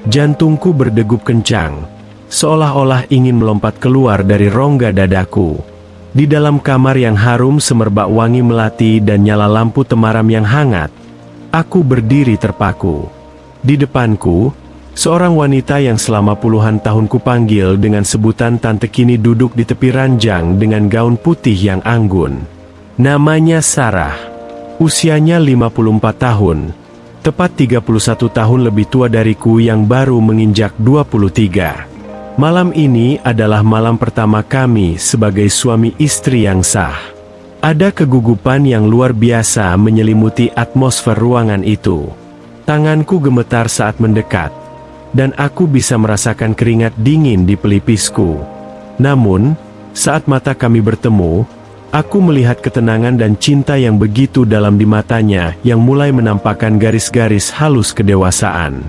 Jantungku berdegup kencang, seolah-olah ingin melompat keluar dari rongga dadaku. Di dalam kamar yang harum semerbak wangi melati dan nyala lampu temaram yang hangat, aku berdiri terpaku. Di depanku, seorang wanita yang selama puluhan tahun kupanggil dengan sebutan Tante kini duduk di tepi ranjang dengan gaun putih yang anggun. Namanya Sarah. Usianya 54 tahun, tepat 31 tahun lebih tua dariku yang baru menginjak 23. Malam ini adalah malam pertama kami sebagai suami istri yang sah. Ada kegugupan yang luar biasa menyelimuti atmosfer ruangan itu. Tanganku gemetar saat mendekat, dan aku bisa merasakan keringat dingin di pelipisku. Namun, saat mata kami bertemu, aku melihat ketenangan dan cinta yang begitu dalam di matanya yang mulai menampakkan garis-garis halus kedewasaan.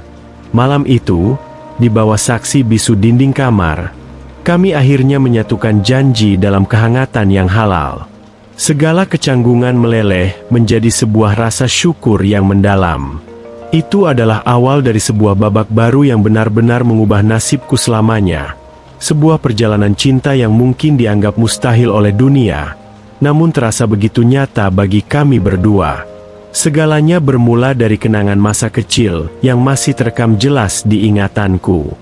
Malam itu, di bawah saksi bisu dinding kamar, kami akhirnya menyatukan janji dalam kehangatan yang halal. Segala kecanggungan meleleh menjadi sebuah rasa syukur yang mendalam. Itu adalah awal dari sebuah babak baru yang benar-benar mengubah nasibku selamanya. Sebuah perjalanan cinta yang mungkin dianggap mustahil oleh dunia, namun terasa begitu nyata bagi kami berdua. Segalanya bermula dari kenangan masa kecil yang masih terekam jelas di ingatanku.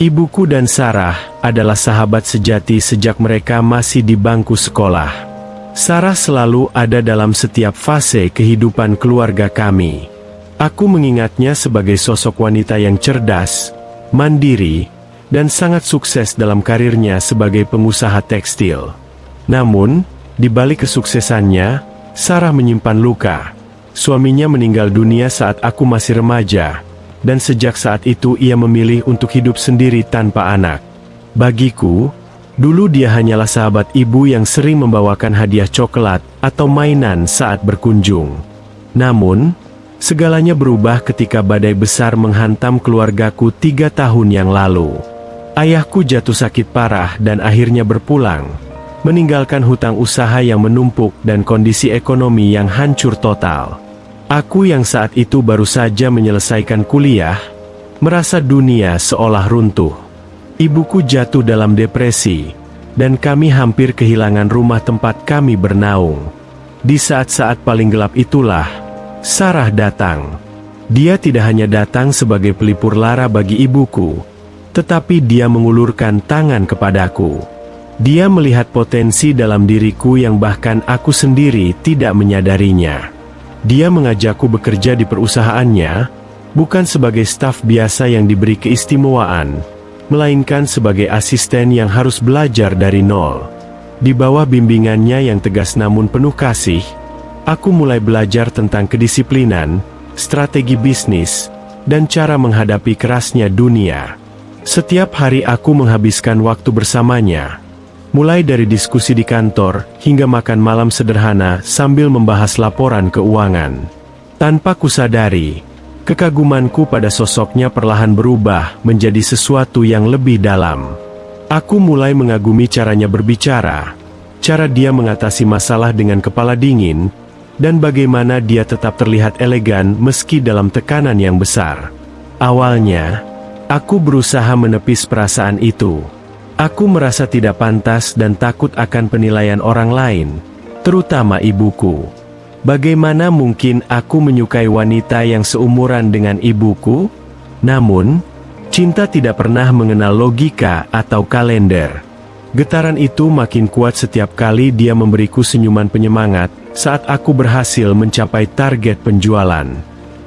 Ibuku dan Sarah adalah sahabat sejati sejak mereka masih di bangku sekolah. Sarah selalu ada dalam setiap fase kehidupan keluarga kami. Aku mengingatnya sebagai sosok wanita yang cerdas, mandiri, dan sangat sukses dalam karirnya sebagai pengusaha tekstil. Namun, di balik kesuksesannya, Sarah menyimpan luka. Suaminya meninggal dunia saat aku masih remaja, dan sejak saat itu ia memilih untuk hidup sendiri tanpa anak. Bagiku, dulu dia hanyalah sahabat ibu yang sering membawakan hadiah coklat atau mainan saat berkunjung. Namun, segalanya berubah ketika badai besar menghantam keluargaku 3 tahun yang lalu. Ayahku jatuh sakit parah dan akhirnya berpulang, meninggalkan hutang usaha yang menumpuk dan kondisi ekonomi yang hancur total. Aku yang saat itu baru saja menyelesaikan kuliah, merasa dunia seolah runtuh. Ibuku jatuh dalam depresi, dan kami hampir kehilangan rumah tempat kami bernaung. Di saat-saat paling gelap itulah, Sarah datang. Dia tidak hanya datang sebagai pelipur lara bagi ibuku, tetapi dia mengulurkan tangan kepadaku. Dia melihat potensi dalam diriku yang bahkan aku sendiri tidak menyadarinya. Dia mengajakku bekerja di perusahaannya, bukan sebagai staf biasa yang diberi keistimewaan, melainkan sebagai asisten yang harus belajar dari nol. Di bawah bimbingannya yang tegas namun penuh kasih, aku mulai belajar tentang kedisiplinan, strategi bisnis, dan cara menghadapi kerasnya dunia. Setiap hari aku menghabiskan waktu bersamanya, mulai dari diskusi di kantor, hingga makan malam sederhana sambil membahas laporan keuangan. Tanpa kusadari, kekagumanku pada sosoknya perlahan berubah menjadi sesuatu yang lebih dalam. Aku mulai mengagumi caranya berbicara, cara dia mengatasi masalah dengan kepala dingin, dan bagaimana dia tetap terlihat elegan meski dalam tekanan yang besar. Awalnya, aku berusaha menepis perasaan itu. Aku merasa tidak pantas dan takut akan penilaian orang lain, terutama ibuku. Bagaimana mungkin aku menyukai wanita yang seumuran dengan ibuku? Namun, cinta tidak pernah mengenal logika atau kalender. Getaran itu makin kuat setiap kali dia memberiku senyuman penyemangat saat aku berhasil mencapai target penjualan.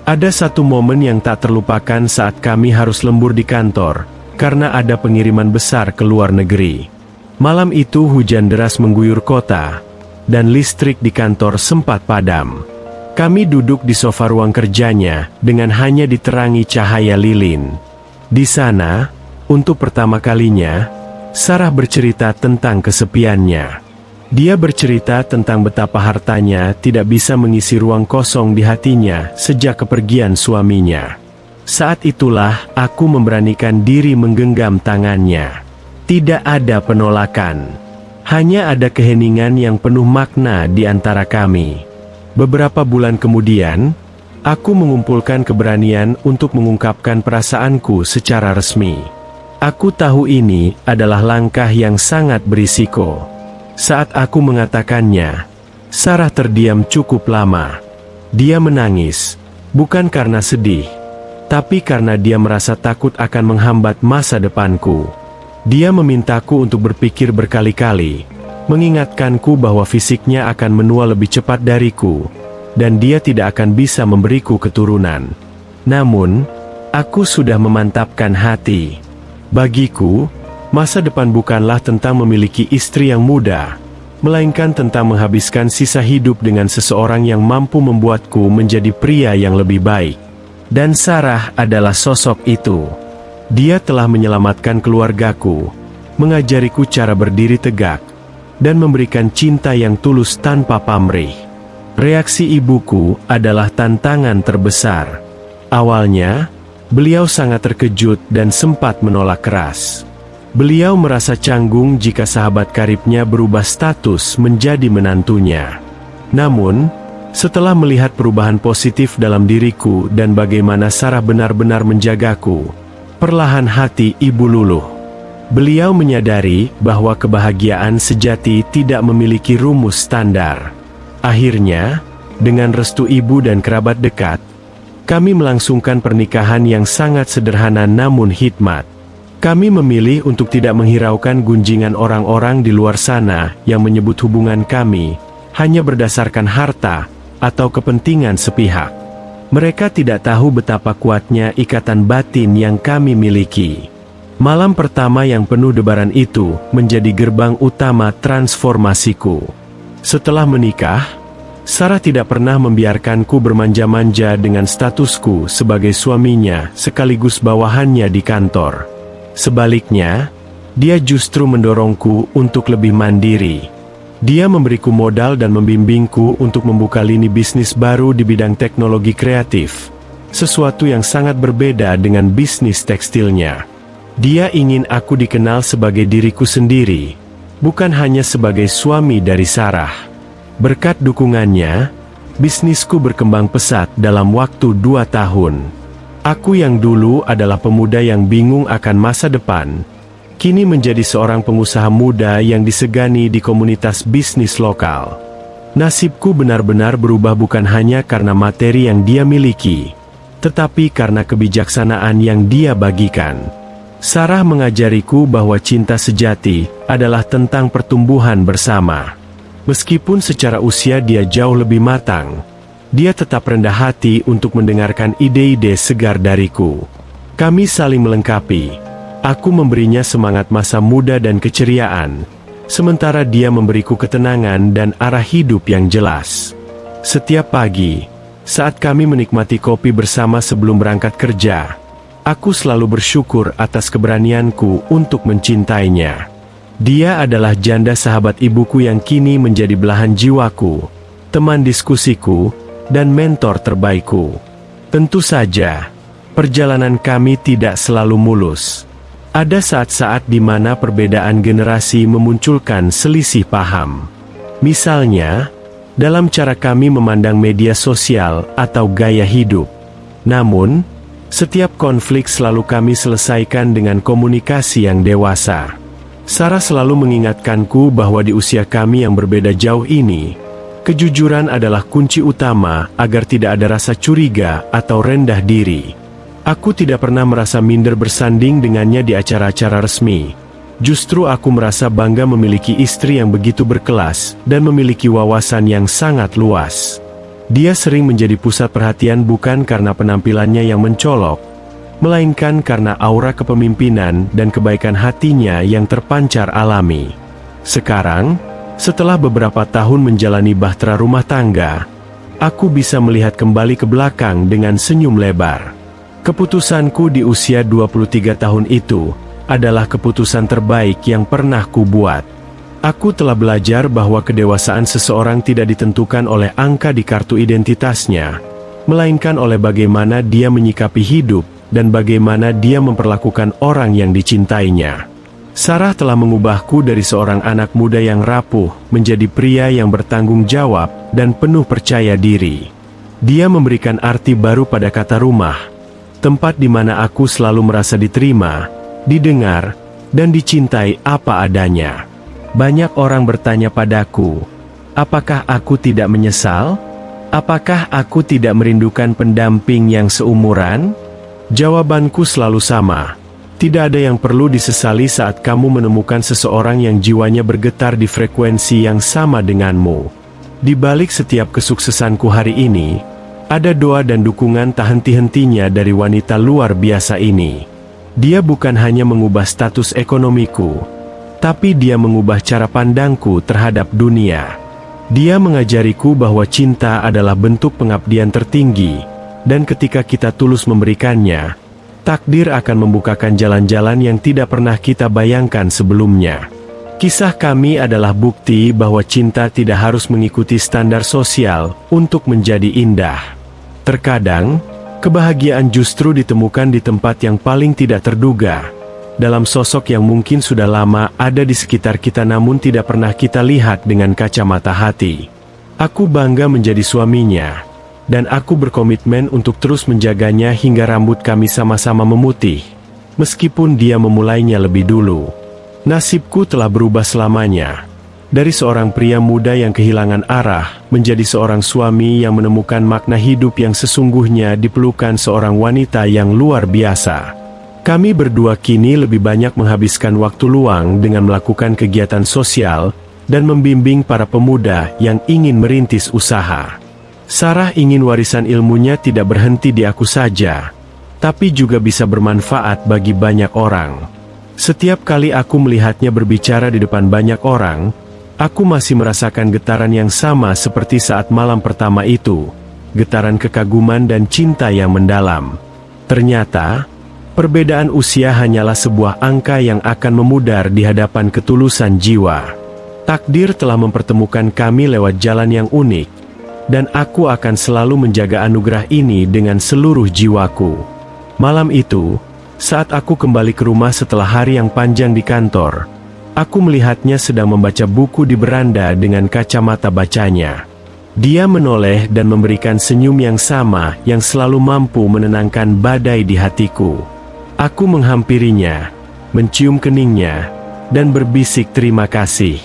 Ada satu momen yang tak terlupakan saat kami harus lembur di kantor, karena ada pengiriman besar ke luar negeri. Malam itu hujan deras mengguyur kota, dan listrik di kantor sempat padam. Kami duduk di sofa ruang kerjanya, dengan hanya diterangi cahaya lilin. Di sana, untuk pertama kalinya, Sarah bercerita tentang kesepiannya. Dia bercerita tentang betapa hartanya tidak bisa mengisi ruang kosong di hatinya sejak kepergian suaminya. Saat itulah aku memberanikan diri menggenggam tangannya. Tidak ada penolakan. Hanya ada keheningan yang penuh makna di antara kami. Beberapa bulan kemudian, Aku mengumpulkan keberanian untuk mengungkapkan perasaanku secara resmi. Aku tahu ini adalah langkah yang sangat berisiko. Saat aku mengatakannya, Sarah terdiam cukup lama. Dia menangis, bukan karena sedih, tapi karena dia merasa takut akan menghambat masa depanku. Dia memintaku untuk berpikir berkali-kali, mengingatkanku bahwa fisiknya akan menua lebih cepat dariku, dan dia tidak akan bisa memberiku keturunan. Namun, aku sudah memantapkan hati. Bagiku, masa depan bukanlah tentang memiliki istri yang muda, melainkan tentang menghabiskan sisa hidup dengan seseorang yang mampu membuatku menjadi pria yang lebih baik. Dan Sarah adalah sosok itu. Dia telah menyelamatkan keluargaku, mengajariku cara berdiri tegak, dan memberikan cinta yang tulus tanpa pamrih. Reaksi ibuku adalah tantangan terbesar. Awalnya, beliau sangat terkejut dan sempat menolak keras. Beliau merasa canggung jika sahabat karibnya berubah status menjadi menantunya. Namun, setelah melihat perubahan positif dalam diriku dan bagaimana Sarah benar-benar menjagaku, perlahan hati ibu luluh. Beliau menyadari bahwa kebahagiaan sejati tidak memiliki rumus standar. Akhirnya, dengan restu ibu dan kerabat dekat, kami melangsungkan pernikahan yang sangat sederhana namun hikmat. Kami memilih untuk tidak menghiraukan gunjingan orang-orang di luar sana yang menyebut hubungan kami hanya berdasarkan harta atau kepentingan sepihak. Mereka tidak tahu betapa kuatnya ikatan batin yang kami miliki. Malam pertama yang penuh debaran itu menjadi gerbang utama transformasiku. Setelah menikah, Sarah tidak pernah membiarkanku bermanja-manja dengan statusku sebagai suaminya sekaligus bawahannya di kantor. Sebaliknya, dia justru mendorongku untuk lebih mandiri. Dia memberiku modal dan membimbingku untuk membuka lini bisnis baru di bidang teknologi kreatif, sesuatu yang sangat berbeda dengan bisnis tekstilnya. Dia ingin aku dikenal sebagai diriku sendiri, bukan hanya sebagai suami dari Sarah. Berkat dukungannya, bisnisku berkembang pesat dalam waktu 2 tahun. Aku yang dulu adalah pemuda yang bingung akan masa depan, kini menjadi seorang pengusaha muda yang disegani di komunitas bisnis lokal. Nasibku benar-benar berubah bukan hanya karena materi yang dia miliki, tetapi karena kebijaksanaan yang dia bagikan. Sarah mengajariku bahwa cinta sejati adalah tentang pertumbuhan bersama. Meskipun secara usia dia jauh lebih matang, dia tetap rendah hati untuk mendengarkan ide-ide segar dariku. Kami saling melengkapi. Aku memberinya semangat masa muda dan keceriaan, sementara dia memberiku ketenangan dan arah hidup yang jelas. Setiap pagi, saat kami menikmati kopi bersama sebelum berangkat kerja, aku selalu bersyukur atas keberanianku untuk mencintainya. Dia adalah janda sahabat ibuku yang kini menjadi belahan jiwaku, teman diskusiku, dan mentor terbaikku. Tentu saja, perjalanan kami tidak selalu mulus. Ada saat-saat di mana perbedaan generasi memunculkan selisih paham. Misalnya, dalam cara kami memandang media sosial atau gaya hidup. Namun, setiap konflik selalu kami selesaikan dengan komunikasi yang dewasa. Sarah selalu mengingatkanku bahwa di usia kami yang berbeda jauh ini, kejujuran adalah kunci utama agar tidak ada rasa curiga atau rendah diri. Aku tidak pernah merasa minder bersanding dengannya di acara-acara resmi. Justru aku merasa bangga memiliki istri yang begitu berkelas dan memiliki wawasan yang sangat luas. Dia sering menjadi pusat perhatian bukan karena penampilannya yang mencolok, melainkan karena aura kepemimpinan dan kebaikan hatinya yang terpancar alami. Sekarang, setelah beberapa tahun menjalani bahtera rumah tangga, aku bisa melihat kembali ke belakang dengan senyum lebar. Keputusanku di usia 23 tahun itu adalah keputusan terbaik yang pernah kubuat. Aku telah belajar bahwa kedewasaan seseorang tidak ditentukan oleh angka di kartu identitasnya, melainkan oleh bagaimana dia menyikapi hidup dan bagaimana dia memperlakukan orang yang dicintainya. Sarah telah mengubahku dari seorang anak muda yang rapuh menjadi pria yang bertanggung jawab dan penuh percaya diri. Dia memberikan arti baru pada kata rumah, tempat di mana aku selalu merasa diterima, didengar, dan dicintai apa adanya. Banyak orang bertanya padaku, apakah aku tidak menyesal? Apakah aku tidak merindukan pendamping yang seumuran? Jawabanku selalu sama. Tidak ada yang perlu disesali saat kamu menemukan seseorang yang jiwanya bergetar di frekuensi yang sama denganmu. Di balik setiap kesuksesanku hari ini, ada doa dan dukungan tak henti-hentinya dari wanita luar biasa ini. Dia bukan hanya mengubah status ekonomiku, tapi dia mengubah cara pandangku terhadap dunia. Dia mengajariku bahwa cinta adalah bentuk pengabdian tertinggi, dan ketika kita tulus memberikannya, takdir akan membukakan jalan-jalan yang tidak pernah kita bayangkan sebelumnya. Kisah kami adalah bukti bahwa cinta tidak harus mengikuti standar sosial untuk menjadi indah. Terkadang, kebahagiaan justru ditemukan di tempat yang paling tidak terduga, dalam sosok yang mungkin sudah lama ada di sekitar kita namun tidak pernah kita lihat dengan kacamata hati. Aku bangga menjadi suaminya, dan aku berkomitmen untuk terus menjaganya hingga rambut kami sama-sama memutih, meskipun dia memulainya lebih dulu. Nasibku telah berubah selamanya. Dari seorang pria muda yang kehilangan arah, menjadi seorang suami yang menemukan makna hidup yang sesungguhnya di pelukan seorang wanita yang luar biasa. Kami berdua kini lebih banyak menghabiskan waktu luang dengan melakukan kegiatan sosial dan membimbing para pemuda yang ingin merintis usaha. Sarah ingin warisan ilmunya tidak berhenti di aku saja, tapi juga bisa bermanfaat bagi banyak orang. Setiap kali aku melihatnya berbicara di depan banyak orang, aku masih merasakan getaran yang sama seperti saat malam pertama itu, getaran kekaguman dan cinta yang mendalam. Ternyata, perbedaan usia hanyalah sebuah angka yang akan memudar di hadapan ketulusan jiwa. Takdir telah mempertemukan kami lewat jalan yang unik, dan aku akan selalu menjaga anugerah ini dengan seluruh jiwaku. Malam itu, saat aku kembali ke rumah setelah hari yang panjang di kantor, aku melihatnya sedang membaca buku di beranda dengan kacamata bacanya. Dia menoleh dan memberikan senyum yang sama yang selalu mampu menenangkan badai di hatiku. Aku menghampirinya, mencium keningnya, dan berbisik terima kasih.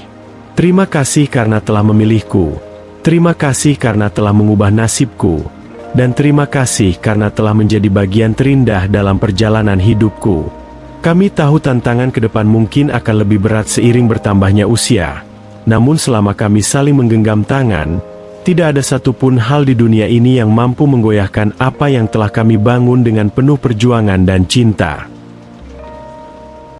Terima kasih karena telah memilihku. Terima kasih karena telah mengubah nasibku. Dan terima kasih karena telah menjadi bagian terindah dalam perjalanan hidupku. Kami tahu tantangan ke depan mungkin akan lebih berat seiring bertambahnya usia. Namun selama kami saling menggenggam tangan, tidak ada satupun hal di dunia ini yang mampu menggoyahkan apa yang telah kami bangun dengan penuh perjuangan dan cinta.